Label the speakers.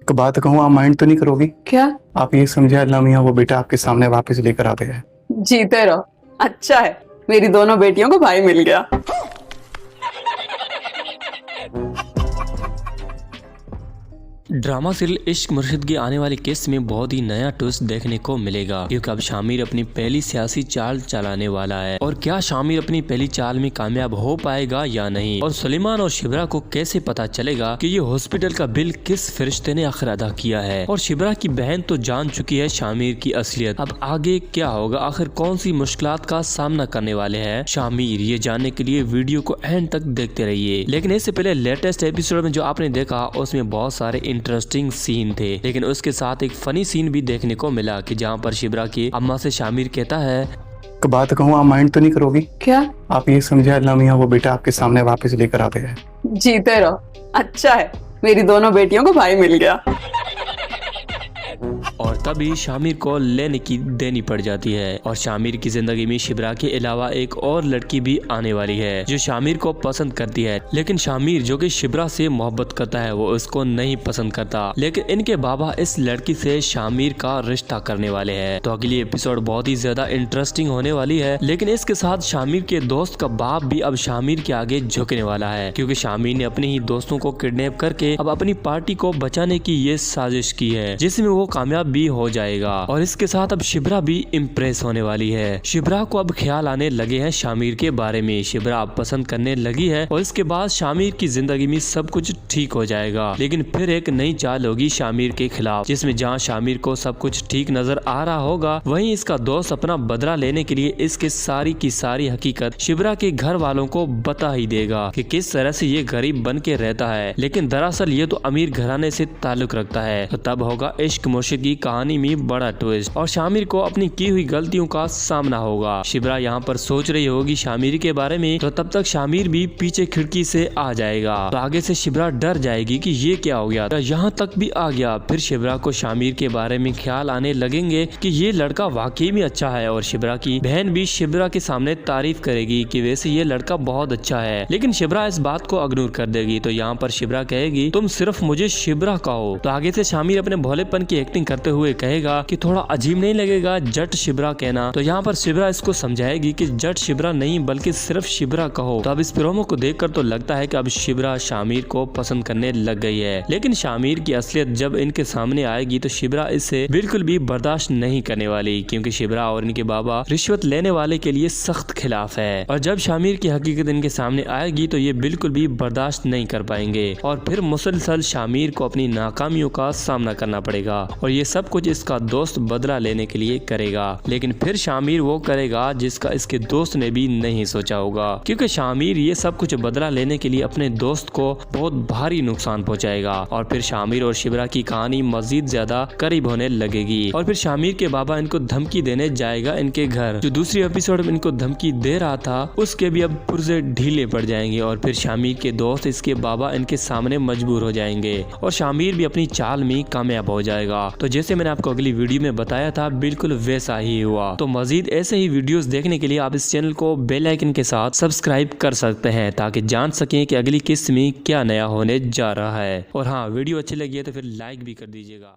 Speaker 1: एक बात कहूँ, आप माइंड तो नहीं करोगी?
Speaker 2: क्या?
Speaker 1: आप ये समझे अल्लाह मियाँ वो बेटा आपके सामने वापस लेकर आ गया है।
Speaker 2: जीते रहो। अच्छा है, मेरी दोनों बेटियों को भाई मिल गया।
Speaker 3: ड्रामा सीरियल इश्क मुर्शिद की आने वाली किस्त में बहुत ही नया ट्विस्ट देखने को मिलेगा, क्योंकि अब शामिर अपनी पहली सियासी चाल चलाने वाला है। और क्या शामिर अपनी पहली चाल में कामयाब हो पाएगा या नहीं, और सुलेमान और शिबरा को कैसे पता चलेगा कि ये हॉस्पिटल का बिल किस फरिश्ते ने आखिर अदा किया है। और शिबरा की बहन तो जान चुकी है शामिर की असलियत। अब आगे क्या होगा, आखिर कौन सी मुश्किलात का सामना करने वाले हैं शामिर, ये जानने के लिए वीडियो को एंड तक देखते रहिए। लेकिन इससे पहले लेटेस्ट एपिसोड में जो आपने देखा उसमें बहुत सारे इंटरेस्टिंग सीन थे, लेकिन उसके साथ एक फनी सीन भी देखने को मिला कि जहां पर शिबरा की अम्मा से शामिर कहता है,
Speaker 1: एक बात कहूँ, आप माइंड तो नहीं करोगी?
Speaker 2: क्या?
Speaker 1: आप ये समझे अल्लाह मियाँ वो बेटा आपके सामने वापस लेकर आ गया है।
Speaker 2: जीते रहो। अच्छा है, मेरी दोनों बेटियों को भाई मिल गया।
Speaker 3: और तभी शामिर को लेने की देनी पड़ जाती है। और शामिर की जिंदगी में शिबरा के अलावा एक और लड़की भी आने वाली है जो शामिर को पसंद करती है, लेकिन शामिर जो कि शिबरा से मोहब्बत करता है वो उसको नहीं पसंद करता। लेकिन इनके बाबा इस लड़की से शामिर का रिश्ता करने वाले हैं। तो अगली एपिसोड बहुत ही ज्यादा इंटरेस्टिंग होने वाली है। लेकिन इसके साथ शामिर के दोस्त का बाप भी अब शामिर के आगे झुकने वाला है, क्योंकि शामिर ने अपने ही दोस्तों को किडनैप करके अब अपनी पार्टी को बचाने की ये साजिश की है, जिसमें वो कामयाब भी हो जाएगा। और इसके साथ अब शिबरा भी इम्प्रेस होने वाली है। शिबरा को अब ख्याल आने लगे हैं शामिर के बारे में। शिबरा अब पसंद करने लगी है और इसके बाद शामिर की जिंदगी में सब कुछ ठीक हो जाएगा। लेकिन फिर एक नई चाल होगी शामिर के खिलाफ, जिसमें जहां शामिर को सब कुछ ठीक नजर आ रहा होगा, वहीं इसका दोस्त अपना बदला लेने के लिए इसके सारी की सारी हकीकत शिबरा के घर वालों को बता ही देगा कि किस तरह से ये गरीब बन के रहता है, लेकिन दरअसल ये तो अमीर घराने से ताल्लुक रखता है। तो तब होगा इश्क मुर्शिद की कहानी में बड़ा ट्विस्ट और शामिर को अपनी की हुई गलतियों का सामना होगा। शिबरा यहाँ पर सोच रही होगी शामिर के बारे में, तो तब तक शामिर भी पीछे खिड़की से आ जाएगा। तो आगे से शिबरा डर जाएगी कि ये क्या हो गया, तो यहाँ तक भी आ गया। फिर शिबरा को शामिर के बारे में ख्याल आने लगेंगे कि ये लड़का वाकई में अच्छा है, और शिबरा की बहन भी शिबरा के सामने तारीफ करेगी कि वैसे ये लड़का बहुत अच्छा है। लेकिन शिबरा इस बात को इग्नोर कर देगी। तो यहाँ पर शिबरा कहेगी, तुम सिर्फ मुझे शिबरा कहो। तो आगे से शामिर अपने भोलेपन की एक्टिंग करते हुए कहेगा कि थोड़ा अजीब नहीं लगेगा जट शिबरा कहना। तो यहाँ पर शिबरा इसको समझाएगी कि जट शिबरा नहीं बल्कि सिर्फ शिबरा कहो। तो अब इस प्रोमो को देखकर तो लगता है कि अब शिबरा शामिर को पसंद करने लग गई है। लेकिन शामिर की असलियत जब इनके सामने आएगी तो शिबरा इसे बिल्कुल भी बर्दाश्त नहीं करने वाली, क्योंकि शिबरा और इनके बाबा रिश्वत लेने वाले के लिए सख्त खिलाफ है। और जब शामिर की हकीकत इनके सामने आएगी तो ये बिल्कुल भी बर्दाश्त नहीं कर पाएंगे, और फिर मुसलसल शामिर को अपनी नाकामियों का सामना करना पड़ेगा। और ये सब कुछ इसका दोस्त बदला लेने के लिए करेगा। लेकिन फिर शामिर वो करेगा जिसका इसके दोस्त ने भी नहीं सोचा होगा, क्योंकि शामिर ये सब कुछ बदला लेने के लिए अपने दोस्त को बहुत भारी नुकसान पहुंचाएगा। और फिर शामिर और शिबरा की कहानी मजीद ज्यादा करीब होने लगेगी। और फिर शामिर के बाबा इनको धमकी देने जाएगा इनके घर। जो दूसरी एपिसोड में इनको धमकी दे रहा था उसके भी अब पुर्जे ढीले पड़ जाएंगे, और फिर शामिर के दोस्त इसके बाबा इनके सामने मजबूर हो जाएंगे, और शामिर भी अपनी चाल में कामयाब हो जाएगा। तो जैसे मैंने आपको अगली वीडियो में बताया था बिल्कुल वैसा ही हुआ। तो मजीद ऐसे ही वीडियोस देखने के लिए आप इस चैनल को बेल आइकन के साथ सब्सक्राइब कर सकते हैं, ताकि जान सकें कि अगली किस्त में क्या नया होने जा रहा है। और हाँ, वीडियो अच्छी लगी है तो फिर लाइक भी कर दीजिएगा।